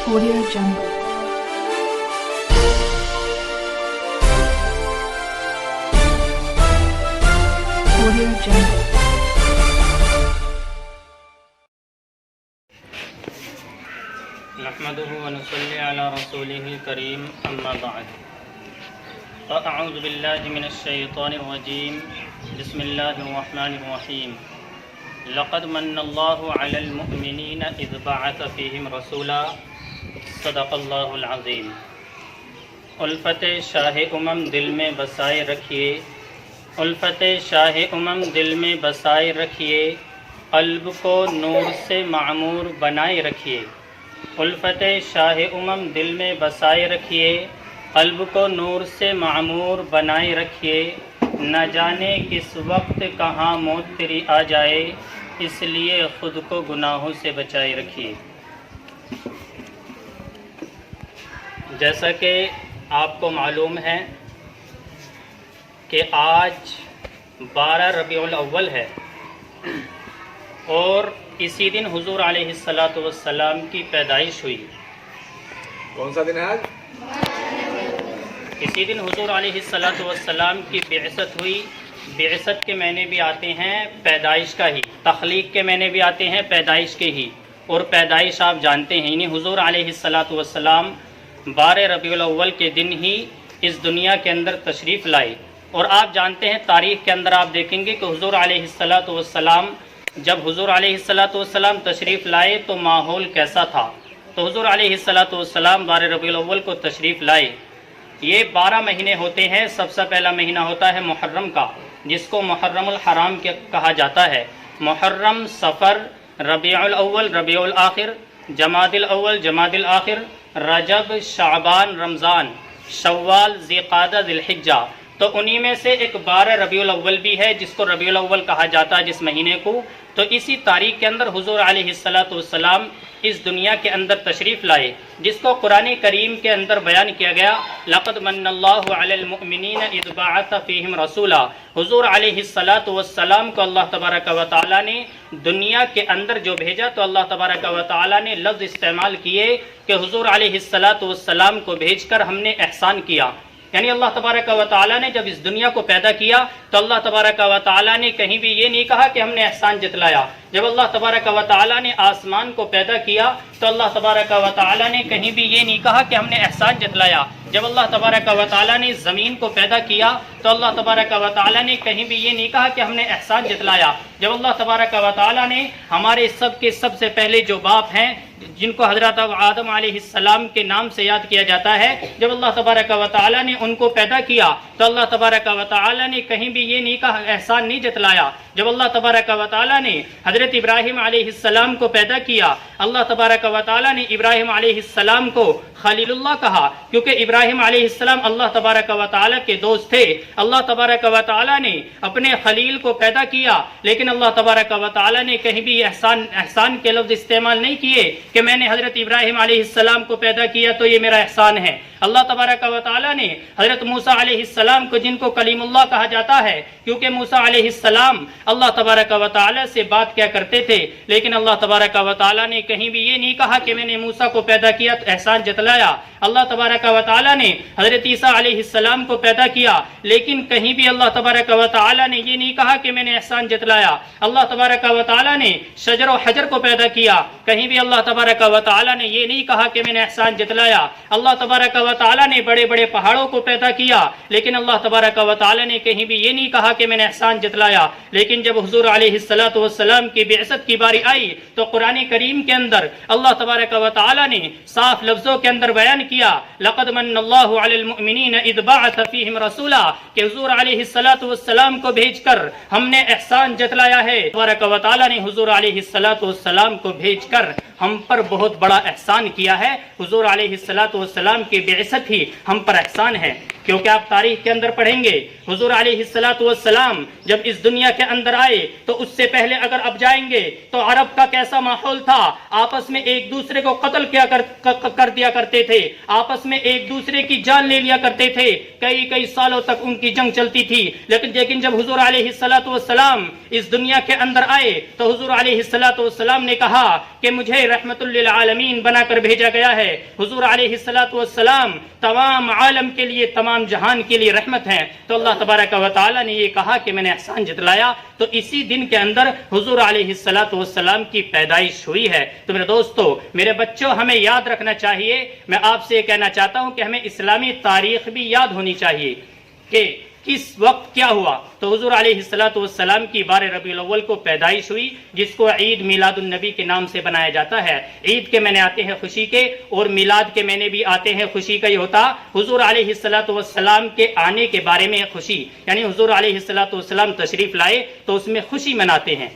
Audio Jungle. Audio Jungle. نحمده ونصلي على رسوله الكريم أما بعد فأعوذ بالله من الشيطان الرجيم بسم الله الرحمن الرحيم لقد من الله على المؤمنين إذ بعث فيهم رسولا صدق اللہ العظیم۔ الفت شاہ امم دل میں بسائے رکھیے، الفت شاہ امم دل میں بسائے رکھیے، قلب کو نور سے معمور بنائے رکھیے۔ الفت شاہ امم دل میں بسائے رکھیے، قلب کو نور سے معمور بنائے رکھیے۔ نہ جانے کس وقت کہاں موت تیری آ جائے، اس لیے خود کو گناہوں سے بچائے رکھیے۔ جیسا کہ آپ کو معلوم ہے کہ آج 12 ربیع الاول ہے اور اسی دن حضور علیہ الصلاۃ کی پیدائش ہوئی۔ کون سا دن ہے آج؟ اسی دن حضور علیہ الصلاۃ کی بعثت ہوئی۔ بعثت کے معنی بھی آتے ہیں پیدائش کا ہی، تخلیق کے معنی بھی آتے ہیں پیدائش کے ہی، اور پیدائش آپ جانتے ہیں، یعنی حضور علیہ الصلاۃ 12 ربیع الاول کے دن ہی اس دنیا کے اندر تشریف لائے۔ اور آپ جانتے ہیں تاریخ کے اندر آپ دیکھیں گے کہ حضور علیہ الصلاۃ جب حضور علیہ الصلاۃ تشریف لائے تو ماحول کیسا تھا۔ تو حضور علیہ الصلاۃ 12 ربیع الاول کو تشریف لائے۔ یہ 12 مہینے ہوتے ہیں۔ سب سے پہلا مہینہ ہوتا ہے محرم کا، جس کو محرم الحرام کہا جاتا ہے۔ محرم، صفر، ربیع الاول، ربیع الاخر، جمادی الاول، جمادی الاخر، رجب، شعبان، رمضان، شوال، ذی-قعدہ، ذی الحجہ۔ تو انہی میں سے ایک 12 ربیع الاول بھی ہے، جس کو ربیع الاول کہا جاتا ہے، جس مہینے کو۔ تو اسی تاریخ کے اندر حضور علیہ الصلاۃ اس دنیا کے اندر تشریف لائے، جس کو قرآن کریم کے اندر بیان کیا گیا، لقد من اللہ علی المؤمنین اذ بعث فیہم رسولا۔ حضور علیہ الصلاۃ کو اللہ تبارک و تعالیٰ نے دنیا کے اندر جو بھیجا، تو اللہ تبارک و تعالیٰ نے لفظ استعمال کیے کہ حضور علیہ الصلاۃ کو بھیج کر ہم نے احسان کیا۔ یعنی اللہ تبارک و تعالیٰ نے جب اس دنیا کو پیدا کیا تو اللہ تبارک و تعالیٰ نے کہیں بھی یہ نہیں کہا کہ ہم نے احسان جتلایا۔ جب اللہ تبارک و تعالیٰ نے آسمان کو پیدا کیا تو اللہ تبارک و تعالیٰ نے کہیں بھی یہ نہیں کہا کہ ہم نے احسان جتلایا۔ جب اللہ تبارک و تعالیٰ نے زمین کو پیدا کیا تو اللہ تبارک و تعالیٰ نے کہیں بھی یہ نہیں کہا کہ ہم نے احسان جتلایا۔ جب اللہ تبارک و تعالیٰ نے ہمارے سب کے سب سے پہلے جو باپ ہیں، جن کو حضرت آدم علیہ السلام کے نام سے یاد کیا جاتا ہے، جب اللہ تبارک و تعالیٰ نے ان کو پیدا کیا تو اللہ تبارک و تعالیٰ نے کہیں بھی یہ نہیں کہا، احسان نہیں جتلایا۔ جب اللہ تبارک و تعالیٰ نے حضرت ابراہیم علیہ السلام کو پیدا کیا، اللہ تبارک و تعالیٰ نے ابراہیم علیہ السلام کو خلیل اللہ کہا، کیونکہ ابراہیم علیہ السلام اللہ تبارک و تعالیٰ کے دوست تھے۔ اللہ تبارک و تعالیٰ نے اپنے خلیل کو پیدا کیا، لیکن اللہ تبارک و تعالیٰ نے کہیں بھی احسان کے لفظ استعمال نہیں کیے کہ میں نے حضرت ابراہیم علیہ السلام کو پیدا کیا تو یہ میرا احسان ہے۔ اللہ تبارک و تعالیٰ نے حضرت موسیٰ علیہ السلام کو، جن کو کلیم اللہ کہا جاتا ہے، کیونکہ موسیٰ علیہ السلام اللہ تبارک و تعالیٰ سے بات کیا کرتے تھے، لیکن اللہ تبارک و تعالیٰ نے کہیں بھی یہ نہیں کہا کہ میں نے موسیٰ کو پیدا کیا تو احسان جتلایا۔ اللہ تبارک و تعالیٰ نے حضرت عیسیٰ علیہ السلام کو پیدا کیا، لیکن کہیں بھی اللہ تبارک و تعالیٰ نے یہ نہیں کہا کہ میں نے احسان جتلایا۔ اللہ تبارک و تعالیٰ نے شجر و حجر کو پیدا کیا، کہیں بھی اللہ تبارک و تعالیٰ نے یہ نہیں کہا کہ میں نے احسان جتلایا۔ اللہ تبارک و تعالیٰ نے بڑے بڑے پہاڑوں کو پیدا کیا، لیکن اللہ تبارک و تعالیٰ نے کہیں بھی یہ نہیں کہا کہ میں نے احسان جتلایا۔ لیکن جب حضور علیہ الصلاۃ کی بعثت کی باری آئی تو قرآن کریم کے اندر اللہ تبارک و تعالیٰ نے صاف لفظوں کے اندر بیان کیا، لقد من اللہ علی المؤمنین اذ بعث فیہم رسولا، کہ حضور علیہ الصلاۃ کو بھیج کر ہم نے احسان جتلایا ہے۔ تبارک و تعالیٰ نے حضور علیہ الصلاۃ کو بھیج کر ہم پر بہت بڑا احسان کیا ہے۔ حضور علیہ الصلاۃ کی بعثت ہی ہم پر احسان ہے۔ کیونکہ آپ تاریخ کے اندر پڑھیں گے حضور علیہ الصلوۃ والسلام جب اس دنیا کے اندر آئے تو اس سے پہلے اگر اب جائیں گے تو عرب کا کیسا ماحول تھا، آپس میں ایک دوسرے کو قتل کر دیا کرتے تھے، آپس میں ایک دوسرے کی جان لے لیا کرتے تھے، کئی سالوں تک ان کی جنگ چلتی تھی۔ لیکن جب حضور علیہ الصلوۃ والسلام اس دنیا کے اندر آئے تو حضور علیہ الصلوۃ والسلام نے کہا کہ مجھے رحمت للعالمین بنا کر بھیجا گیا ہے۔ حضور علیہ الصلوۃ والسلام تمام عالم کے لیے، تمام جہان کے لیے رحمت ہیں۔ تو اللہ تبارک و تعالی نے یہ کہا کہ میں نے احسان جتلایا، تو اسی دن کے اندر حضور علیہ الصلوۃ والسلام کی پیدائش ہوئی ہے۔ تو میرے دوستو، میرے بچوں، ہمیں یاد رکھنا چاہیے، میں آپ سے یہ کہنا چاہتا ہوں کہ ہمیں اسلامی تاریخ بھی یاد ہونی چاہیے کہ کس وقت کیا ہوا۔ تو حضور علیہ الصلوۃ والسلام کی 12 ربیع الاول کو پیدائش ہوئی، جس کو عید میلاد النبی کے نام سے بنایا جاتا ہے۔ عید کے معنی آتے ہیں خوشی کے، اور میلاد کے معنی بھی آتے ہیں خوشی کا ہی ہوتا۔ حضور علیہ الصلوۃ والسلام کے آنے کے بارے میں خوشی، یعنی حضور علیہ الصلوۃ والسلام تشریف لائے تو اس میں خوشی مناتے ہیں۔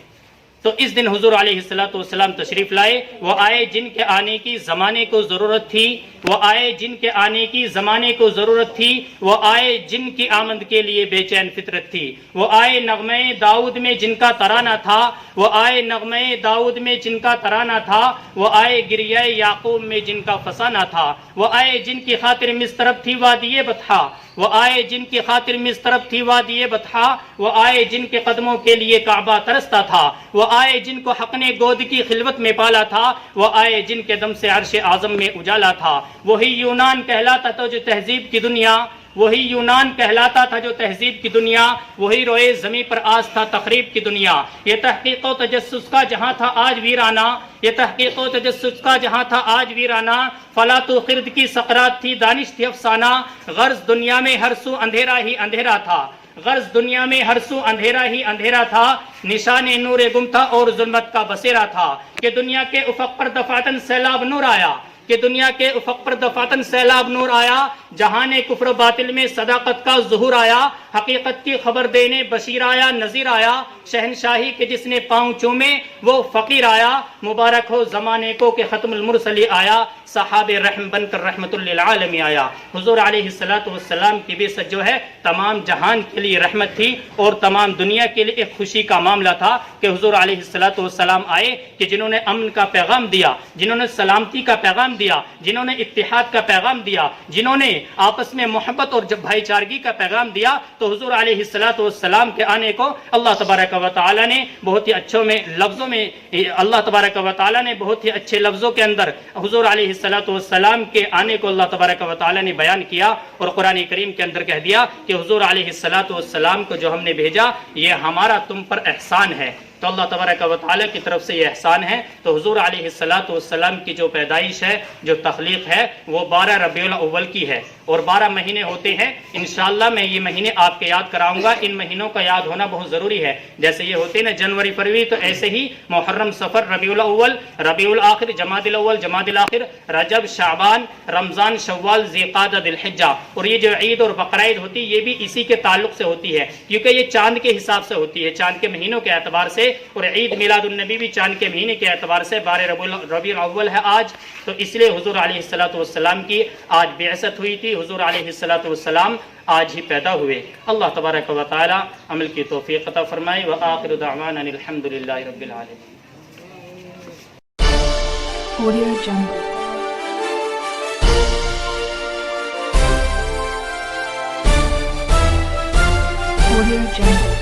تو اس دن حضور علیہ الصلوۃ والسلام تشریف لائے، وہ آئے جن کے آنے کی زمانے کو ضرورت تھی، وہ آئے جن کے آنے کی زمانے کو ضرورت تھی، وہ آئے جن کی آمد کے لیے بے چین فطرت تھی، وہ آئے نغمے داؤد میں جن کا ترانہ تھا، وہ آئے نغمے داؤد میں جن کا ترانہ تھا، وہ آئے گریہ یعقوب میں جن کا فسانہ تھا، وہ آئے جن کی خاطر مسترب تھی وادی بطحا، وہ آئے جن کی خاطر مسترب تھی وادی بطحا، وہ آئے جن کے قدموں کے لیے کعبہ ترستا تھا، وہ آئے جن کو حق نے گود کی خلوت میں پالا تھا، وہ آئے جن کے دم سے عرش اعظم میں اجالا تھا۔ وہی یونان کہلاتا تھا جو تہذیب کی دنیا، وہی یونان کہلاتا تھا جو تہذیب کی دنیا، وہی روئے زمیں پر آس تھا تخریب کی دنیا۔ یہ تحقیق و تجسس کا جہاں تھا آج ویرانہ، یہ تحقیق و تجسس کا جہاں تھا آج ویرانہ، فلاط و خرد کی سقرات تھی دانش تھی افسانہ، غرض دنیا میں ہر سو اندھیرا ہی اندھیرا تھا، غرض دنیا میں ہر سو اندھیرا ہی اندھیرا تھا، نشان نور گم تھا اور ظلمت کا بسیرا تھا، کہ دنیا کے افق پر دفعتاً سیلاب نور آیا، کہ دنیا کے افق پر دفعتاً سیلاب نور آیا، جہان کفر و باطل میں صداقت کا ظہور آیا، حقیقت کی خبر دینے بشیر آیا نذیر آیا، شہنشاہی کے جس نے پاؤں چومے وہ فقیر آیا، مبارک ہو زمانے کو کہ ختم المرسلی آیا، صحاب رحم بن کر رحمت للعالمین آیا۔ حضور علیہ الصلوۃ والسلام کی بعثت جو ہے تمام جہان کے لیے رحمت تھی، اور تمام دنیا کے لیے ایک خوشی کا معاملہ تھا کہ حضور علیہ الصلوۃ والسلام آئے، کہ جنہوں نے امن کا پیغام دیا، جنہوں نے سلامتی کا پیغام دیا، جنہوں نے اتحاد کا پیغام دیا، جنہوں نے آپس میں محبت اور بھائی چارگی کا پیغام دیا۔ تو حضور علیہ الصلوۃ والسلام کے آنے کو اللہ تبارک و تعالی نے بہت ہی اچھوں میں لفظوں میں، اللہ تبارک و تعالی نے بہت ہی اچھے لفظوں کے اندر حضور علیہ الصلوۃ والسلام کے آنے کو اللہ تبارک و تعالی نے بیان کیا، اور قرآن کریم کے اندر کہہ دیا کہ حضور علیہ الصلوۃ والسلام کو جو ہم نے بھیجا یہ ہمارا تم پر احسان ہے۔ تو اللہ تبارک و تعالی کی طرف سے یہ احسان ہے۔ تو حضور علیہ الصلوۃ والسلام کی جو پیدائش ہے، جو تخلیق ہے، وہ 12 ربیع الاول کی ہے، اور 12 مہینے ہوتے ہیں۔ انشاءاللہ میں یہ مہینے آپ کے یاد کراؤں گا، ان مہینوں کا یاد ہونا بہت ضروری ہے۔ جیسے یہ ہوتے ہیں نا جنوری فروری، تو ایسے ہی محرم صفر ربیع الاول ربیع الاخر جمادی الاول جمادی الاخر رجب شعبان رمضان شوال ذی قعدہ ذی الحجہ، اور یہ جو عید اور بقرعید ہوتی ہے یہ بھی اسی کے تعلق سے ہوتی ہے، کیونکہ یہ چاند کے حساب سے ہوتی ہے، چاند کے مہینوں کے اعتبار سے، اور عید میلاد النبی بھی چاند کے مہینے کے اعتبار سے 12 ربیع الاول ہے آج۔ تو اس لیے حضور علیہ الصلوۃ والسلام کی آج بعثت ہوئی تھی، حضور علیہ الصلوۃ والسلام آج ہی پیدا ہوئے۔ اللہ تبارک و تعالی عمل کی توفیق عطا فرمائے۔ وآخر دعوانا الحمد للہ رب العالمین۔ Audio Jungle. Audio Jungle.